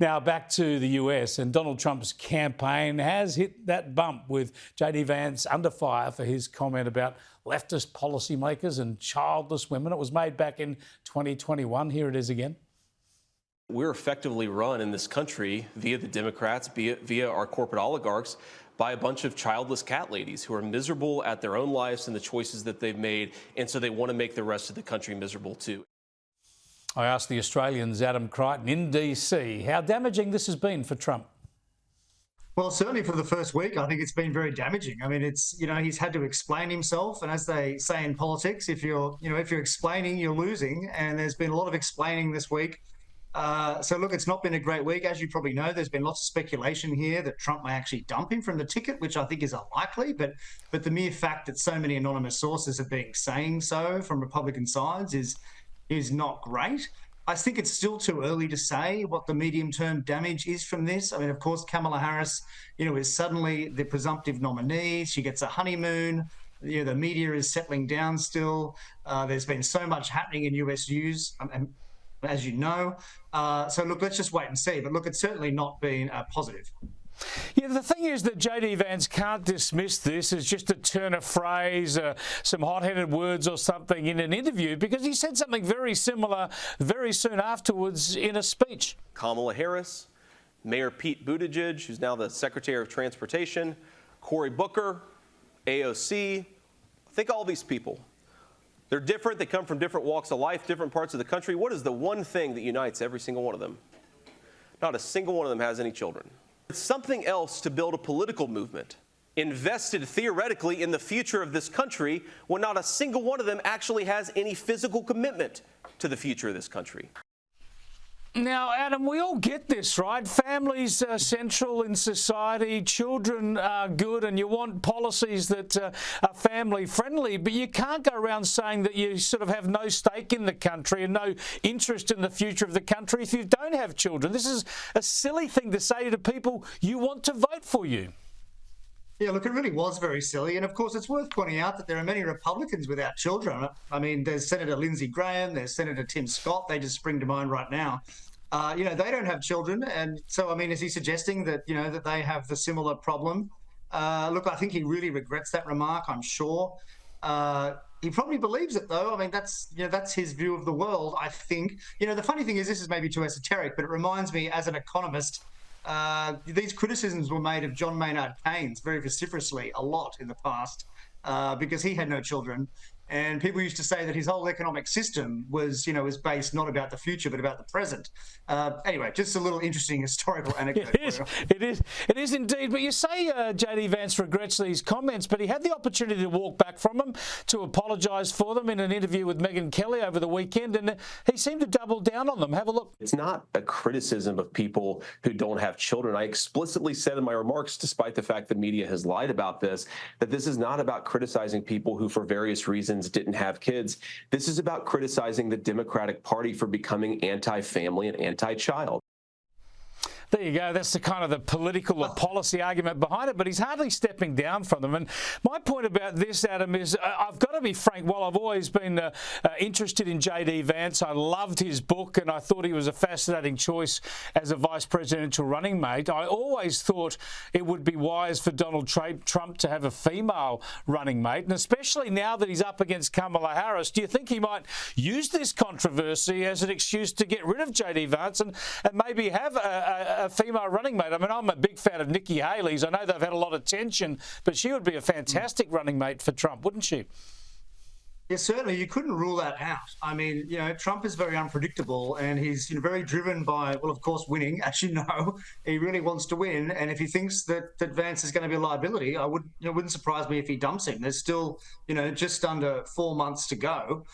Now back to the US, and Donald Trump's campaign has hit that bump with JD Vance under fire for his comment about leftist policymakers and childless women. It was made back in 2021. Here it is again. We're effectively run in this country via the Democrats, via our corporate oligarchs, by a bunch of childless cat ladies who are miserable at their own lives and the choices that they've made, and so they want to make the rest of the country miserable too. I asked the Australian's Adam Creighton in DC how damaging this has been for Trump. Well, certainly for the first week, I think it's been very damaging. I mean, he's had to explain himself, and as they say in politics, if you're explaining, you're losing. And there's been a lot of explaining this week. So look, it's not been a great week. As you probably know, there's been lots of speculation here that Trump may actually dump him from the ticket, which I think is unlikely. But the mere fact that so many anonymous sources have been saying so from Republican sides is not great. I think it's still too early to say what the medium-term damage is from this. I mean, of course, Kamala Harris, is suddenly the presumptive nominee. She gets a honeymoon. The media is settling down still. There's been so much happening in US news, as you know. So look, let's just wait and see. But look, it's certainly not been positive. Yeah, the thing is that JD Vance can't dismiss this as just a turn of phrase, some hot-headed words or something in an interview, because he said something very similar very soon afterwards in a speech. Kamala Harris, Mayor Pete Buttigieg, who's now the Secretary of Transportation, Cory Booker, AOC. Think all these people. They're different. They come from different walks of life, different parts of the country. What is the one thing that unites every single one of them? Not a single one of them has any children. It's something else to build a political movement invested theoretically in the future of this country when not a single one of them actually has any physical commitment to the future of this country. Now, Adam, we all get this, right? Families are central in society, children are good, and you want policies that are family-friendly, but you can't go around saying that you sort of have no stake in the country and no interest in the future of the country if you don't have children. This is a silly thing to say to people you want to vote for you. Yeah, look, it really was very silly. And of course, it's worth pointing out that there are many Republicans without children. I mean, there's Senator Lindsey Graham, there's Senator Tim Scott. They just spring to mind right now. They don't have children. And so, I mean, is he suggesting that, that they have the similar problem? Look, I think he really regrets that remark, I'm sure. He probably believes it, though. I mean, that's his view of the world, I think. The funny thing is, this is maybe too esoteric, but it reminds me, as an economist, these criticisms were made of John Maynard Keynes very vociferously a lot in the past because he had no children. And people used to say that his whole economic system was based not about the future, but about the present. Anyway, just a little interesting historical anecdote. It is indeed. But you say JD Vance regrets these comments, but he had the opportunity to walk back from them, to apologise for them in an interview with Megyn Kelly over the weekend, and he seemed to double down on them. Have a look. It's not a criticism of people who don't have children. I explicitly said in my remarks, despite the fact the media has lied about this, that this is not about criticizing people who, for various reasons, didn't have kids. This is about criticizing the Democratic Party for becoming anti-family and anti-child. There you go. That's the kind of the political or policy argument behind it, but he's hardly stepping down from them. And my point about this, Adam, is I've got to be frank. While I've always been interested in JD Vance, I loved his book and I thought he was a fascinating choice as a vice presidential running mate. I always thought it would be wise for Donald Trump to have a female running mate, and especially now that he's up against Kamala Harris. Do you think he might use this controversy as an excuse to get rid of JD Vance and maybe have a female running mate? I mean, I'm a big fan of Nikki Haley's. I know they've had a lot of tension, but she would be a fantastic running mate for Trump, wouldn't she? Yeah, certainly. You couldn't rule that out. I mean, Trump is very unpredictable, and he's very driven by, well, of course, winning. As you know, he really wants to win. And if he thinks that Vance is going to be a liability, wouldn't surprise me if he dumps him. There's still, just under 4 months to go.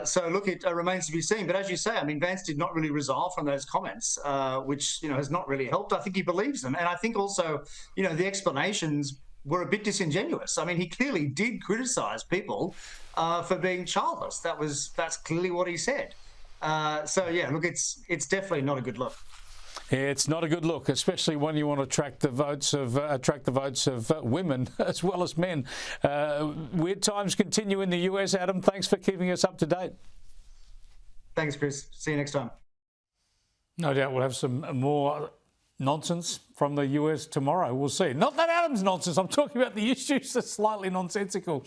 So look, it remains to be seen. But as you say, I mean, Vance did not really resolve from those comments, which, has not really helped. I think he believes them. And I think also, the explanations were a bit disingenuous. I mean, he clearly did criticize people for being childless. That's clearly what he said. So yeah, look, it's definitely not a good look. It's not a good look, especially when you want to attract the votes of women as well as men. Weird times continue in the US. Adam, thanks for keeping us up to date. Thanks, Chris. See you next time. No doubt we'll have some more nonsense from the US tomorrow. We'll see. Not that Adams nonsense. I'm talking about the issues that's slightly nonsensical.